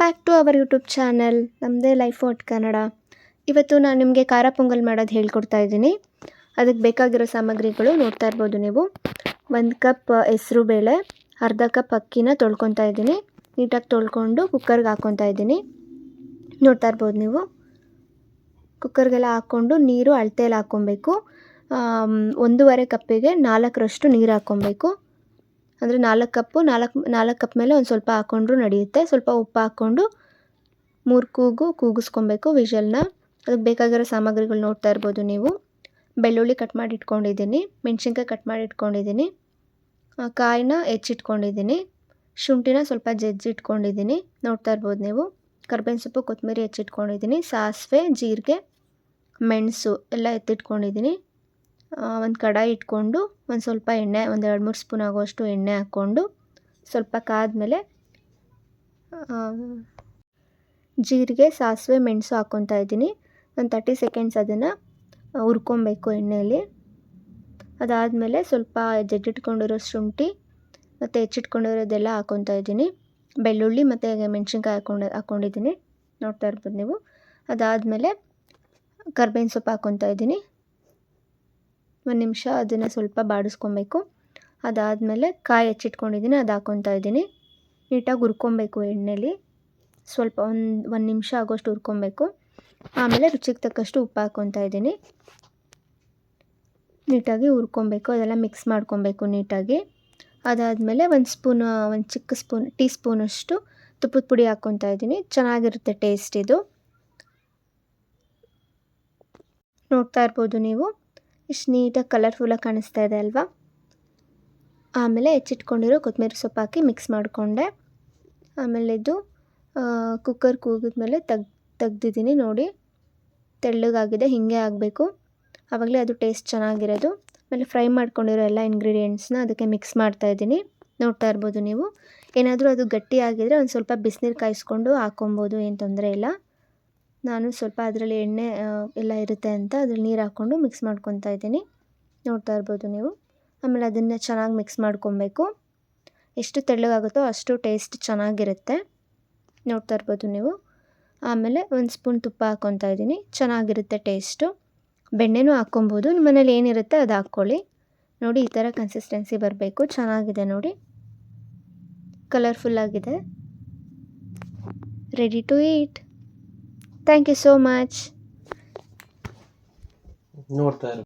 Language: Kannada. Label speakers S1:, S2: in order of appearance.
S1: Back to our YouTube channel ನಮ್ಮದೇ ಲೈಫ್ ಔಟ್ ಕನ್ನಡ. ಇವತ್ತು ನಾನು ನಿಮಗೆ ಖಾರ ಪೊಂಗಲ್ ಮಾಡೋದು ಹೇಳ್ಕೊಡ್ತಾ ಇದ್ದೀನಿ. ಅದಕ್ಕೆ ಬೇಕಾಗಿರೋ ಸಾಮಗ್ರಿಗಳು ನೋಡ್ತಾ ಇರ್ಬೋದು ನೀವು. 1 ಕಪ್ ಹೆಸರುಬೇಳೆ, ಅರ್ಧ ಕಪ್ ಅಕ್ಕಿನ ತೊಳ್ಕೊತಾ ಇದ್ದೀನಿ. ನೀಟಾಗಿ ತೊಳ್ಕೊಂಡು ಕುಕ್ಕರ್ಗೆ ಹಾಕ್ಕೊತಾ ಇದ್ದೀನಿ. ನೋಡ್ತಾ ಇರ್ಬೋದು ನೀವು. ಕುಕ್ಕರ್ಗೆಲ್ಲ ಹಾಕ್ಕೊಂಡು ನೀರು ಅಳತೆಯಲ್ಲಿ ಹಾಕ್ಕೊಬೇಕು. 1.5 ಕಪ್ಪಿಗೆ 4ರಷ್ಟು ನೀರು ಹಾಕ್ಕೊಬೇಕು. ಅಂದರೆ 4 ಕಪ್ ಮೇಲೆ ಒಂದು ಸ್ವಲ್ಪ ಹಾಕ್ಕೊಂಡ್ರೂ ನಡೆಯುತ್ತೆ. ಸ್ವಲ್ಪ ಉಪ್ಪು ಹಾಕ್ಕೊಂಡು 3 ಕೂಗಿಸ್ಕೊಬೇಕು ವಿಷಲ್ನ. ಅದಕ್ಕೆ ಬೇಕಾಗಿರೋ ಸಾಮಗ್ರಿಗಳು ನೋಡ್ತಾ ಇರ್ಬೋದು ನೀವು. ಬೆಳ್ಳುಳ್ಳಿ ಕಟ್ ಮಾಡಿ ಇಟ್ಕೊಂಡಿದ್ದೀನಿ, ಮೆಣಸಿನ್ಕಾಯಿ ಕಟ್ ಮಾಡಿ ಇಟ್ಕೊಂಡಿದ್ದೀನಿ, ಕಾಯಿನ ಹೆಚ್ಚಿಟ್ಕೊಂಡಿದ್ದೀನಿ, ಶುಂಠಿನ ಸ್ವಲ್ಪ ಜಜ್ಜಿಟ್ಕೊಂಡಿದ್ದೀನಿ ನೋಡ್ತಾ ಇರ್ಬೋದು ನೀವು. ಕರ್ಬೇವಿನ ಸೊಪ್ಪು, ಕೊತ್ತಂಬರಿ ಹೆಚ್ಚಿಟ್ಕೊಂಡಿದ್ದೀನಿ, ಸಾಸಿವೆ, ಜೀರಿಗೆ, ಮೆಣಸು ಎಲ್ಲ ಎತ್ತಿಟ್ಕೊಂಡಿದ್ದೀನಿ. ಒಂದು ಕಡಾಯಿ ಇಟ್ಕೊಂಡು ಒಂದು ಸ್ವಲ್ಪ ಎಣ್ಣೆ, ಒಂದು 2-3 ಸ್ಪೂನ್ ಆಗುವಷ್ಟು ಎಣ್ಣೆ ಹಾಕ್ಕೊಂಡು ಸ್ವಲ್ಪ ಕಾದ್ಮೇಲೆ ಜೀರಿಗೆ, ಸಾಸಿವೆ, ಮೆಣಸು ಹಾಕ್ಕೊತಾ ಇದ್ದೀನಿ. ಒಂದು 30 ಸೆಕೆಂಡ್ಸ್ ಅದನ್ನು ಹುರ್ಕೊಬೇಕು ಎಣ್ಣೆಯಲ್ಲಿ. ಅದಾದಮೇಲೆ ಸ್ವಲ್ಪ ಜಜ್ಜಿಟ್ಕೊಂಡಿರೋ ಶುಂಠಿ ಮತ್ತು ಹೆಚ್ಚಿಟ್ಕೊಂಡಿರೋದೆಲ್ಲ ಹಾಕ್ಕೊತಾ ಇದ್ದೀನಿ. ಬೆಳ್ಳುಳ್ಳಿ ಮತ್ತು ಮೆಣಸಿನ್ಕಾಯಿ ಹಾಕ್ಕೊಂಡಿದ್ದೀನಿ ನೋಡ್ತಾ ಇರ್ಬೋದು ನೀವು. ಅದಾದಮೇಲೆ ಕರ್ಬೇವಿನ ಸೊಪ್ಪು ಹಾಕ್ಕೊತಾ ಇದ್ದೀನಿ. 1 ನಿಮಿಷ ಅದನ್ನು ಸ್ವಲ್ಪ ಬಾಡಿಸ್ಕೊಬೇಕು. ಅದಾದಮೇಲೆ ಕಾಯಿ ಹೆಚ್ಚಿಟ್ಕೊಂಡಿದ್ದೀನಿ, ಅದು ಹಾಕ್ಕೊತಾ ಇದ್ದೀನಿ. ನೀಟಾಗಿ ಹುರ್ಕೊಬೇಕು ಎಣ್ಣೆಲಿ. ಸ್ವಲ್ಪ ಒಂದು ನಿಮಿಷ ಆಗೋಷ್ಟು ಹುರ್ಕೊಬೇಕು. ಆಮೇಲೆ ರುಚಿಗೆ ತಕ್ಕಷ್ಟು ಉಪ್ಪು ಹಾಕ್ಕೊತಾ ಇದ್ದೀನಿ. ನೀಟಾಗಿ ಹುರ್ಕೊಬೇಕು, ಅದೆಲ್ಲ ಮಿಕ್ಸ್ ಮಾಡ್ಕೊಬೇಕು ನೀಟಾಗಿ. ಅದಾದಮೇಲೆ ಒಂದು ಚಿಕ್ಕ ಟೀ ಸ್ಪೂನಷ್ಟು ತುಪ್ಪದ ಪುಡಿ ಹಾಕ್ಕೊತಾ ಇದ್ದೀನಿ. ಚೆನ್ನಾಗಿರುತ್ತೆ ಟೇಸ್ಟ್ ಇದು. ನೋಡ್ತಾ ಇರ್ಬೋದು ನೀವು, ಇಷ್ಟು ನೀಟಾಗಿ ಕಲರ್ಫುಲ್ಲಾಗಿ ಕಾಣಿಸ್ತಾ ಇದೆ ಅಲ್ವಾ. ಆಮೇಲೆ ಹೆಚ್ಚಿಟ್ಕೊಂಡಿರೋ ಕೊತ್ತಂಬರಿ ಸೊಪ್ಪು ಹಾಕಿ ಮಿಕ್ಸ್ ಮಾಡಿಕೊಂಡೆ. ಆಮೇಲೆ ಇದು ಕುಕ್ಕರ್ ಕೂಗಿದ್ಮೇಲೆ ತೆಗ್ದಿದ್ದೀನಿ ನೋಡಿ. ತೆಳ್ಳಗಾಗಿದೆ, ಹೀಗೆ ಆಗಬೇಕು. ಆವಾಗಲೇ ಅದು ಟೇಸ್ಟ್ ಚೆನ್ನಾಗಿರೋದು. ಆಮೇಲೆ ಫ್ರೈ ಮಾಡ್ಕೊಂಡಿರೋ ಎಲ್ಲ ಇಂಗ್ರೀಡಿಯೆಂಟ್ಸ್ನ ಅದಕ್ಕೆ ಮಿಕ್ಸ್ ಮಾಡ್ತಾಯಿದ್ದೀನಿ ನೋಡ್ತಾ ಇರ್ಬೋದು ನೀವು. ಏನಾದರೂ ಅದು ಗಟ್ಟಿಯಾಗಿದ್ದರೆ ಒಂದು ಸ್ವಲ್ಪ ಬಿಸಿನೀರು ಕಾಯಿಸ್ಕೊಂಡು ಹಾಕ್ಕೊಬೋದು, ಏನು ತೊಂದರೆ ಇಲ್ಲ. ನಾನು ಸ್ವಲ್ಪ ಅದರಲ್ಲಿ ಎಣ್ಣೆ ಎಲ್ಲ ಇರುತ್ತೆ ಅಂತ ಅದ್ರಲ್ಲಿ ನೀರು ಹಾಕ್ಕೊಂಡು ಮಿಕ್ಸ್ ಮಾಡ್ಕೊತಾ ಇದ್ದೀನಿ ನೋಡ್ತಾ ಇರ್ಬೋದು ನೀವು. ಆಮೇಲೆ ಅದನ್ನು ಚೆನ್ನಾಗಿ ಮಿಕ್ಸ್ ಮಾಡ್ಕೊಬೇಕು. ಎಷ್ಟು ತೆಳ್ಳಗಾಗುತ್ತೋ ಅಷ್ಟು ಟೇಸ್ಟ್ ಚೆನ್ನಾಗಿರುತ್ತೆ ನೋಡ್ತಾ ಇರ್ಬೋದು ನೀವು. ಆಮೇಲೆ 1 ಸ್ಪೂನ್ ತುಪ್ಪ ಹಾಕ್ಕೊತಾ ಇದ್ದೀನಿ, ಚೆನ್ನಾಗಿರುತ್ತೆ ಟೇಸ್ಟು. ಬೆಣ್ಣೆನೂ ಹಾಕ್ಕೊಬೋದು, ನಿಮ್ಮ ಮನೇಲಿ ಏನಿರುತ್ತೆ ಅದು ಹಾಕ್ಕೊಳ್ಳಿ. ನೋಡಿ ಈ ಥರ ಕನ್ಸಿಸ್ಟೆನ್ಸಿ ಬರಬೇಕು. ಚೆನ್ನಾಗಿದೆ ನೋಡಿ, ಕಲರ್ಫುಲ್ಲಾಗಿದೆ. Ready to eat. Thank you so much.
S2: ನೋಡ್ತಾ